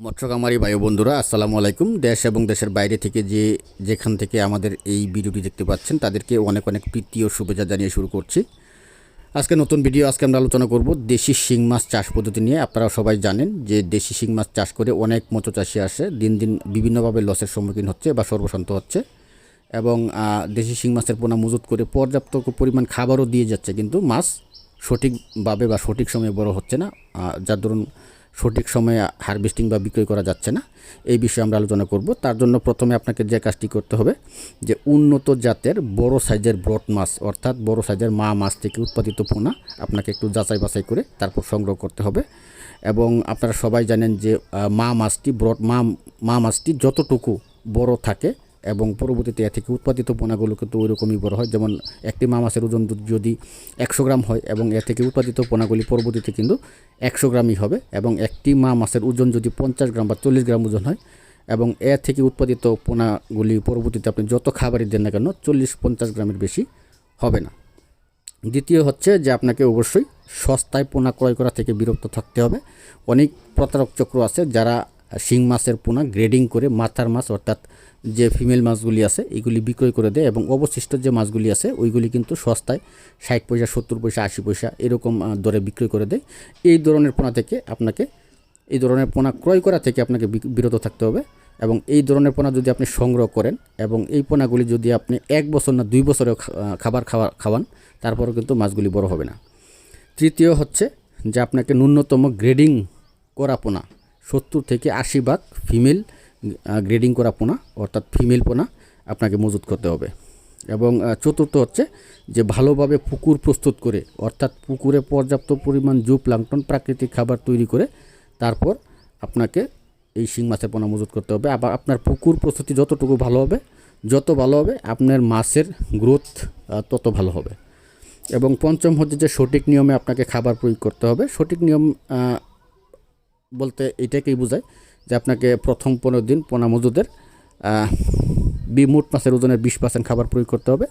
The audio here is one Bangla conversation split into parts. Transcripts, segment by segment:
মৎস্যকামারী ভাই বন্ধুরা আসসালামু আলাইকুম। দেশ এবং দেশের বাইরে থেকে যেখান থেকে আমাদের এই ভিডিওটি দেখতে পাচ্ছেন তাদেরকে অনেক অনেক প্রীতি ও শুভেচ্ছা জানিয়ে শুরু করছি আজকে নতুন ভিডিও। আজকে আমরা আলোচনা করব দেশি শিং মাছ চাষ পদ্ধতি নিয়ে। আপনারা সবাই জানেন যে দেশি শিং মাছ চাষ করে অনেক মৎস্য চাষি আসে দিন দিন বিভিন্নভাবে লসের সম্মুখীন হচ্ছে বা সর্বশান্ত হচ্ছে এবং দেশি শিং মাছের পোনা মজুত করে পর্যাপ্ত পরিমাণ খাবারও দিয়ে যাচ্ছে, কিন্তু মাছ সঠিকভাবে বা সঠিক সময়ে বড় হচ্ছে না, যার দরুন সঠিক সময়ে হারভেস্টিং বা বিক্রয় করা যাচ্ছে না। এই বিষয়ে আমরা আলোচনা করব। তার জন্য প্রথমে আপনাকে যে কাজটি করতে হবে যে উন্নত জাতের বড় সাইজের ব্রড মাছ অর্থাৎ বড় সাইজের মা মাছ থেকে উৎপাদিত পোনা আপনাকে একটু যাচাই বাছাই করে তারপর সংগ্রহ করতে হবে। এবং আপনারা সবাই জানেন যে মা মাছটি যতটুকু বড় থাকে এবং পরবর্তীতে এ থেকে উৎপাদিত পোনাগুলো কিন্তু ওই রকমই বড় হয়। যেমন একটি মা মাছের ওজন যদি 100 গ্রাম হয় এবং এ থেকে উৎপাদিত পোনাগুলি পরবর্তীতে কিন্তু 100 গ্রামই হবে। এবং একটি মা মাছের ওজন যদি 50 গ্রাম বা 40 গ্রাম ওজন হয় এবং এ থেকে উৎপাদিত পোনাগুলি পরবর্তীতে আপনি যত খাবারই দেন না কেন 40-50 গ্রামের বেশি হবে না। দ্বিতীয় হচ্ছে যে আপনাকে অবশ্যই সস্তায় পোনা ক্রয় করা থেকে বিরত থাকতে হবে। অনেক প্রতারক চক্র আছে যারা শিং মাছের পোনা গ্রেডিং করে মাথার মাছ অর্থাৎ যে ফিমেল মাছগুলি আছে এইগুলি বিক্রয় করে দেয় এবং অবশিষ্ট যে মাছগুলি আছে ওইগুলি কিন্তু সস্তায় 60 পয়সা 70 পয়সা 80 পয়সা এরকম দরে বিক্রয় করে দেয়। এই ধরনের পোনা ক্রয় করা থেকে আপনাকে বিরত থাকতে হবে। এবং এই ধরনের পোনা যদি আপনি সংগ্রহ করেন এবং এই পোনাগুলি যদি আপনি 1 বছর না 2 বছরেও খাওয়ান তারপরেও কিন্তু মাছগুলি বড় হবে না। তৃতীয় হচ্ছে যে আপনাকে ন্যূনতম গ্রেডিং করা পোনা 70 থেকে 80 ভাগ ফিমেল গ্রেডিং করা পোনা অর্থাৎ ফিমেল পোনা আপনাকে মজুত করতে হবে। এবং চতুর্থ হচ্ছে যে ভালোভাবে পুকুর প্রস্তুত করে অর্থাৎ পুকুরে পর্যাপ্ত পরিমাণ জুপ্লাঙ্কটন প্রাকৃতিক খাবার তৈরি করে তারপর আপনাকে এই শিং মাছের পোনা মজুত করতে হবে। আবার আপনার পুকুর প্রস্তুতি যত ভালো হবে আপনার মাছের গ্রোথ তত ভালো হবে। এবং পঞ্চম হচ্ছে যে সঠিক নিয়মে আপনাকে খাবার প্রয়োগ করতে হবে। সঠিক নিয়ম বলতে এটাকেই বোঝায় যে আপনাকে প্রথম 15 দিন পোনা মজুদের মোট মাছের ওজনের 20% খাবার প্রয়োগ করতে হবে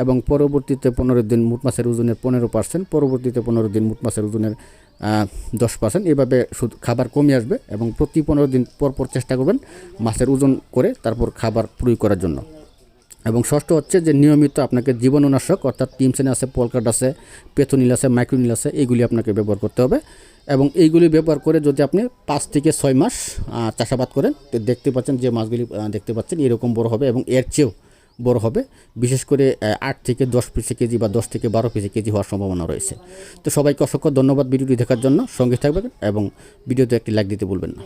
এবং পরবর্তীতে 15 দিন মোট মাছের ওজনের 15%, পরবর্তীতে 15 দিন মোট মাছের ওজনের 10%। এভাবে খাবার কমে আসবে এবং প্রতি 15 দিন পর চেষ্টা করবেন মাছের ওজন করে তারপর খাবার প্রয়োগ করার জন্য। এবং ষষ্ঠ হচ্ছে যে নিয়মিত আপনাকে জীবাণুনাশক অর্থাৎ টিমসেন আছে, পলকাট আছে, পেথোনিল আছে, মাইক্রোনিল আছে, এইগুলি আপনাকে ব্যবহার করতে হবে। এবং এইগুলি ব্যবহার করে যদি আপনি 5 থেকে 6 মাস চাষাবাদ করেন তো দেখতে পাচ্ছেন যে মাছগুলি দেখতে পাচ্ছেন এরকম বড় হবে এবং এর চেয়েও বড় হবে। বিশেষ করে 8 থেকে 10 পিসে কেজি বা 10 থেকে 12 পিসে কেজি হওয়ার সম্ভাবনা রয়েছে। তো সবাইকে অসংখ্য ধন্যবাদ ভিডিওটি দেখার জন্য। সঙ্গে থাকবেন এবং ভিডিওতে একটি লাইক দিতে ভুলবেন না।